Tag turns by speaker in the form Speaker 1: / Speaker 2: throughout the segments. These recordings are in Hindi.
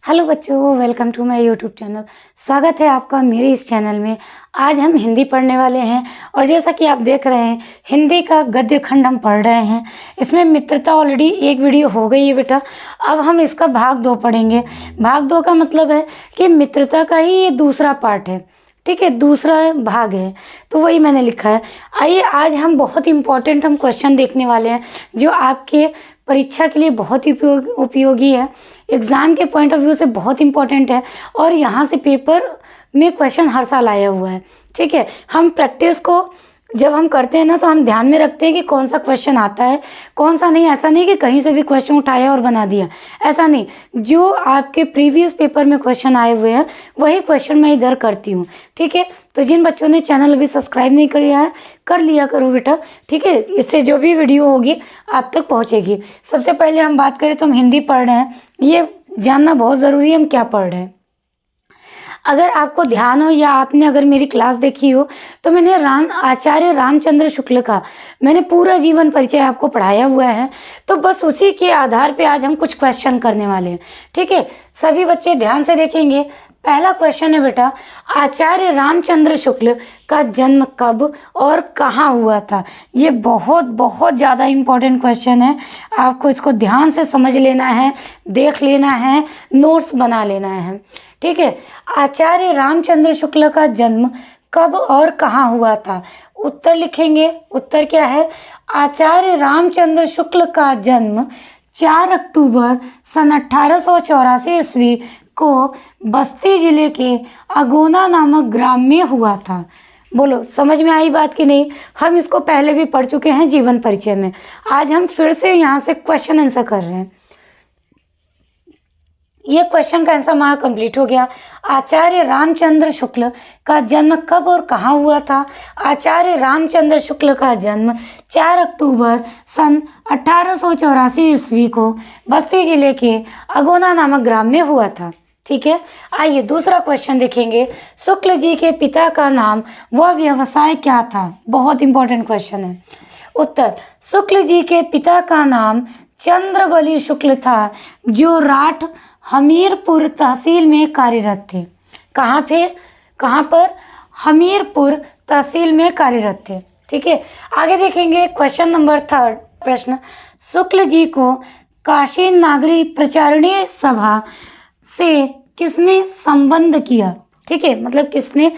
Speaker 1: हेलो बच्चों, welcome to my YouTube channel. स्वागत है आपका मेरे इस चैनल में। आज हम हिंदी पढ़ने वाले हैं और जैसा कि आप देख रहे हैं हिंदी का गद्य खंड हम पढ़ रहे हैं। इसमें मित्रता ऑलरेडी एक वीडियो हो गई है बेटा। अब हम इसका भाग 2 पढ़ेंगे। भाग 2 का मतलब है कि मित्रता का ही ये दूसरा पार्ट है, ठीक है, दूसरा भाग है, तो वही मैंने लिखा है। आइए आज हम बहुत इंपॉर्टेंट हम क्वेश्चन देखने वाले हैं जो आपके परीक्षा के लिए बहुत ही उपयोगी है, एग्ज़ाम के पॉइंट ऑफ व्यू से बहुत इंपॉर्टेंट है और यहाँ से पेपर में क्वेश्चन हर साल आया हुआ है, ठीक है। हम प्रैक्टिस को जब हम करते हैं ना तो हम ध्यान में रखते हैं कि कौन सा क्वेश्चन आता है कौन सा नहीं। ऐसा नहीं कि कहीं से भी क्वेश्चन उठाया और बना दिया, ऐसा नहीं। जो आपके प्रीवियस पेपर में क्वेश्चन आए हुए हैं वही क्वेश्चन मैं इधर करती हूँ, ठीक है। तो जिन बच्चों ने चैनल अभी सब्सक्राइब नहीं किया है कर लिया करो बेटा, ठीक है। इससे जो भी वीडियो होगी आप तक पहुँचेगी। सबसे पहले हम बात करें तो हम हिंदी पढ़ रहे हैं, ये जानना बहुत ज़रूरी है हम क्या पढ़ रहे हैं। अगर आपको ध्यान हो या आपने अगर मेरी क्लास देखी हो तो मैंने आचार्य रामचंद्र शुक्ल का मैंने पूरा जीवन परिचय आपको पढ़ाया हुआ है। तो बस उसी के आधार पे आज हम कुछ क्वेश्चन करने वाले हैं, ठीक है। सभी बच्चे ध्यान से देखेंगे। पहला क्वेश्चन है बेटा, आचार्य रामचंद्र शुक्ल का जन्म कब और कहाँ हुआ था। ये बहुत बहुत ज़्यादा इम्पोर्टेंट क्वेश्चन है, आपको इसको ध्यान से समझ लेना है, देख लेना है, नोट्स बना लेना है, ठीक है। आचार्य रामचंद्र शुक्ल का जन्म कब और कहाँ हुआ था। उत्तर लिखेंगे। उत्तर क्या है, आचार्य रामचंद्र शुक्ल का जन्म 4 अक्टूबर सन 1884 ईस्वी को बस्ती जिले के अगोना नामक ग्राम में हुआ था। बोलो समझ में आई बात कि नहीं। हम इसको पहले भी पढ़ चुके हैं जीवन परिचय में, आज हम फिर से यहाँ से क्वेश्चन आंसर कर रहे हैं। ये क्वेश्चन का आंसर हमारा कंप्लीट हो गया। आचार्य रामचंद्र शुक्ल का जन्म कब और कहाँ हुआ था। आचार्य रामचंद्र शुक्ल का जन्म 4 अक्टूबर सन 1884 ईस्वी को बस्ती जिले के अगोना नामक ग्राम में हुआ था, ठीक है। आइए दूसरा क्वेश्चन देखेंगे। शुक्ल जी के पिता का नाम व व्यवसाय क्या था। बहुत इंपॉर्टेंट क्वेश्चन है। उत्तर, शुक्ल जी के पिता का नाम चंद्रबली शुक्ल था जो राठ हमीरपुर तहसील में कार्यरत थे। कहाँ पर हमीरपुर तहसील में कार्यरत थे, ठीक है। आगे देखेंगे क्वेश्चन नंबर 3 प्रश्न, शुक्ल जी को काशी नागरी प्रचारणी सभा से किसने संबंध किया, ठीक है, मतलब किसने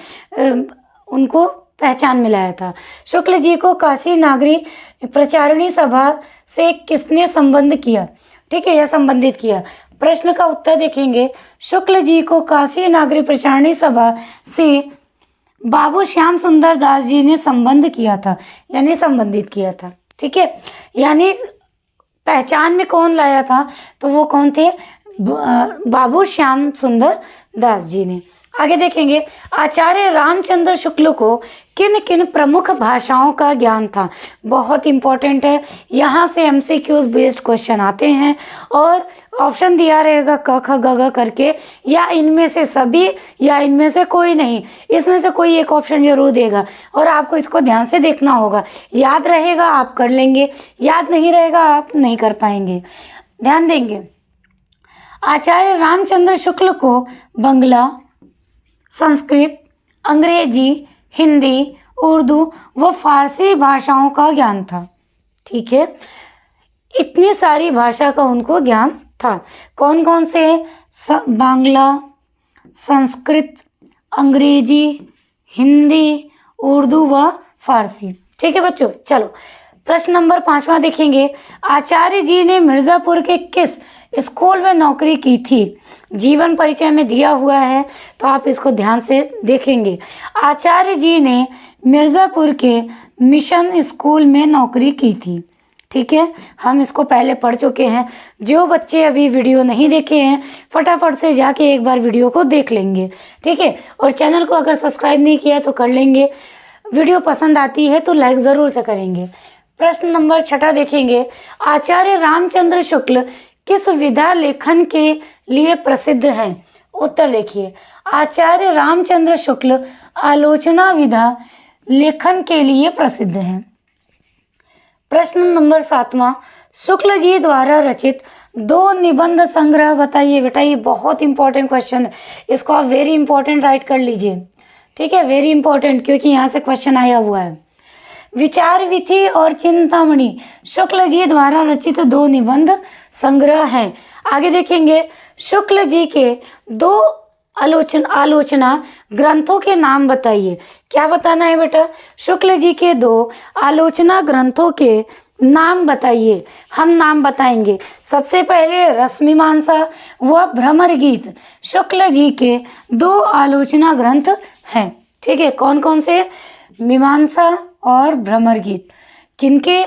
Speaker 1: उनको पहचान मिलाया था। शुक्ल जी को काशी नागरी प्रचारणी सभा से किसने संबंध किया, ठीक है, या संबंधित किया। प्रश्न का उत्तर देखेंगे। शुक्ल जी को काशी नागरी प्रचारणी सभा से बाबू श्याम सुंदर दास जी ने संबंध किया था, यानी संबंधित किया था, ठीक है। यानी पहचान में कौन लाया था, तो वो कौन थे, बाबू श्याम सुंदर दास जी ने। आगे देखेंगे, आचार्य रामचंद्र शुक्ल को किन किन प्रमुख भाषाओं का ज्ञान था। बहुत इंपॉर्टेंट है, यहाँ से एमसीक्यूज बेस्ड क्वेश्चन आते हैं और ऑप्शन दिया रहेगा क ख ग घ करके, या इनमें से सभी या इनमें से कोई नहीं, इसमें से कोई एक ऑप्शन जरूर देगा और आपको इसको ध्यान से देखना होगा। याद रहेगा आप कर लेंगे, याद नहीं रहेगा आप नहीं कर पाएंगे। ध्यान देंगे। आचार्य रामचंद्र शुक्ल को बंगला, संस्कृत, अंग्रेजी, हिंदी, उर्दू व फारसी भाषाओं का ज्ञान था, ठीक है। इतनी सारी भाषा का उनको ज्ञान था। कौन कौन से, बांग्ला, संस्कृत, अंग्रेजी, हिंदी, उर्दू व फारसी, ठीक है बच्चों। चलो प्रश्न नंबर 5वां देखेंगे। आचार्य जी ने मिर्जापुर के किस स्कूल में नौकरी की थी। जीवन परिचय में दिया हुआ है तो आप इसको ध्यान से देखेंगे। आचार्य जी ने मिर्जापुर के मिशन स्कूल में नौकरी की थी, ठीक है। हम इसको पहले पढ़ चुके हैं। जो बच्चे अभी वीडियो नहीं देखे हैं फटाफट से जाके एक बार वीडियो को देख लेंगे, ठीक है। और चैनल को अगर सब्सक्राइब नहीं किया तो कर लेंगे। वीडियो पसंद आती है तो लाइक ज़रूर से करेंगे। प्रश्न नंबर 6 देखेंगे। आचार्य रामचंद्र शुक्ल किस विधा लेखन के लिए प्रसिद्ध हैं। उत्तर देखिए, आचार्य रामचंद्र शुक्ल आलोचना विधा लेखन के लिए प्रसिद्ध हैं। प्रश्न नंबर 7वां, शुक्ल जी द्वारा रचित दो निबंध संग्रह बताइए बेटा, ये बहुत इंपॉर्टेंट क्वेश्चन है, इसको आप वेरी इंपॉर्टेंट राइट कर लीजिए, ठीक है, वेरी इंपॉर्टेंट, क्योंकि यहाँ से क्वेश्चन आया हुआ है। विचार विधि और चिंतामणि शुक्ल जी द्वारा रचित दो निबंध संग्रह हैं। आगे देखेंगे, शुक्ल जी के दो आलोचना ग्रंथों के नाम बताइए। क्या बताना है बेटा? शुक्ल जी के दो आलोचना ग्रंथों के नाम बताइए। हम नाम बताएंगे। सबसे पहले रसमीमांसा व भ्रमर गीत शुक्ल जी के दो आलोचना ग्रंथ हैं, ठीक है। कौन कौन से? मीमांसा और भ्रमर गीत। किनके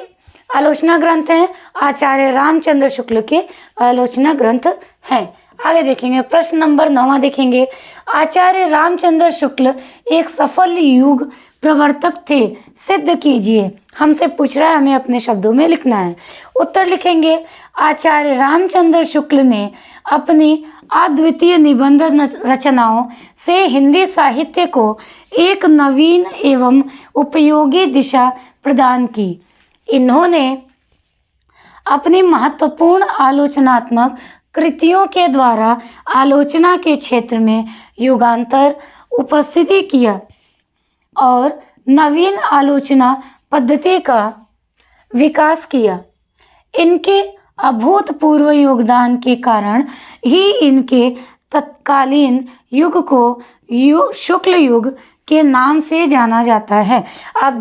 Speaker 1: आलोचना ग्रंथ हैं? आचार्य रामचंद्र शुक्ल के आलोचना ग्रंथ हैं। आगे देखेंगे, प्रश्न नंबर 9 देखेंगे, आचार्य रामचंद्र शुक्ल एक सफल युग प्रवर्तक थे, सिद्ध कीजिए। हमसे पूछ रहा है, हमें अपने शब्दों में लिखना है। उत्तर लिखेंगे, आचार्य रामचंद्र शुक्ल ने अपनी अद्वितीय निबंध रचनाओं से हिंदी साहित्य को एक नवीन एवं उपयोगी दिशा प्रदान की। इन्होंने अपनी महत्वपूर्ण आलोचनात्मक कृतियों के द्वारा आलोचना के क्षेत्र में युगांतर उपस्थिति किया और नवीन आलोचना पद्धति का विकास किया। इनके अभूतपूर्व योगदान के कारण ही इनके तत्कालीन युग को शुक्ल युग के नाम से जाना जाता है। आप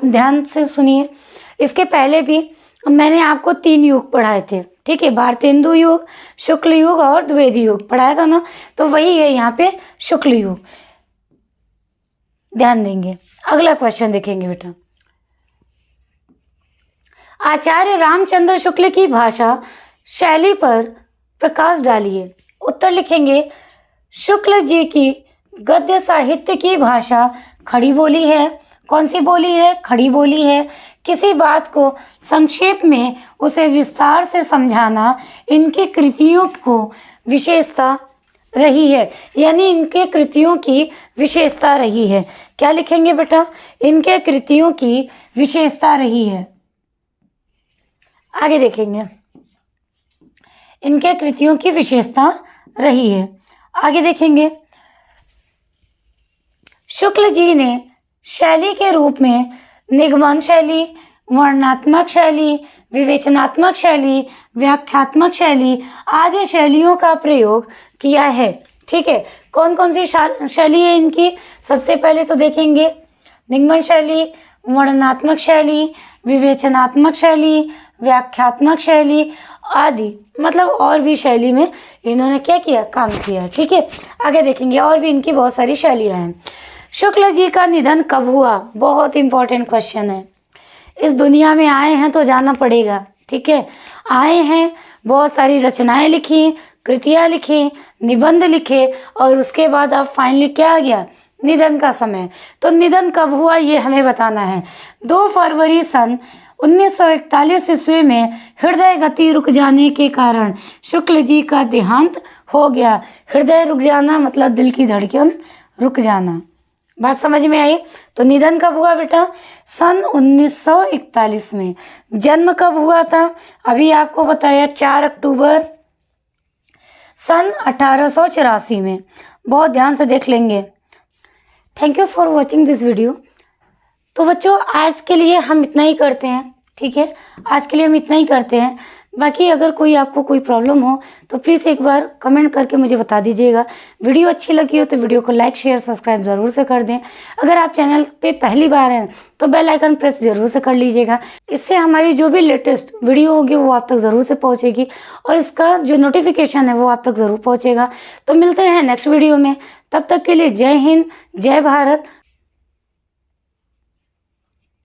Speaker 1: ध्यान से सुनिए, इसके पहले भी मैंने आपको 3 युग पढ़ाए थे, ठीक है, भारतेंदु युग, शुक्ल युग और द्विवेदी युग पढ़ाया था ना, तो वही है यहाँ पे शुक्ल युग। ध्यान देंगे। अगला क्वेश्चन देखेंगे बेटा, आचार्य रामचंद्र शुक्ल की भाषा शैली पर प्रकाश डालिए। उत्तर लिखेंगे, शुक्ल जी की गद्य साहित्य की भाषा खड़ी बोली है। कौन सी बोली है? खड़ी बोली है। किसी बात को संक्षेप में उसे विस्तार से समझाना इनकी कृतियों को विशेषता रही है, यानी इनके कृतियों की विशेषता रही है। क्या लिखेंगे बेटा? इनके कृतियों की विशेषता रही है। आगे देखेंगे, इनके कृतियों की विशेषता रही है। आगे देखेंगे, शुक्ल जी ने शैली के रूप में निगमन शैली, वर्णनात्मक शैली, विवेचनात्मक शैली, व्याख्यात्मक शैली आदि शैलियों का प्रयोग किया है, ठीक है। कौन कौन सी शैली है इनकी? सबसे पहले तो देखेंगे निगमन शैली, वर्णनात्मक शैली, विवेचनात्मक शैली, व्याख्यात्मक शैली आदि, मतलब और भी शैली में इन्होंने क्या किया? काम किया, ठीक है। आगे देखेंगे, और भी इनकी बहुत सारी शैलियाँ हैं। शुक्ल जी का निधन कब हुआ? बहुत इंपॉर्टेंट क्वेश्चन है। इस दुनिया में आए हैं तो जाना पड़ेगा, ठीक है। आए हैं, बहुत सारी रचनाएं लिखी, कृतियां लिखी, निबंध लिखे, और उसके बाद अब फाइनली क्या आ गया? निधन का समय। तो निधन कब हुआ ये हमें बताना है। 2 फरवरी सन 1941 ईस्वी में हृदय गति रुक जाने के कारण शुक्ल जी का देहांत हो गया। हृदय रुक जाना मतलब दिल की धड़कन रुक जाना। बात समझ में आई? तो निधन कब हुआ बेटा? सन 1941 में। जन्म कब हुआ था? अभी आपको बताया 4 अक्टूबर सन 1884 में। बहुत ध्यान से देख लेंगे। Thank you for watching this video. तो बच्चों, आज के लिए हम इतना ही करते हैं, ठीक है। आज के लिए हम इतना ही करते हैं। बाकी अगर आपको कोई प्रॉब्लम हो तो प्लीज़ एक बार कमेंट करके मुझे बता दीजिएगा। वीडियो अच्छी लगी हो तो वीडियो को लाइक शेयर सब्सक्राइब ज़रूर से कर दें। अगर आप चैनल पे पहली बार हैं तो बेल आइकन प्रेस ज़रूर से कर लीजिएगा। इससे हमारी जो भी लेटेस्ट वीडियो होगी वो आप तक ज़रूर से पहुँचेगी, और इसका जो नोटिफिकेशन है वो आप तक ज़रूर पहुँचेगा। तो मिलते हैं नेक्स्ट वीडियो में। तब तक के लिए जय हिंद, जय भारत,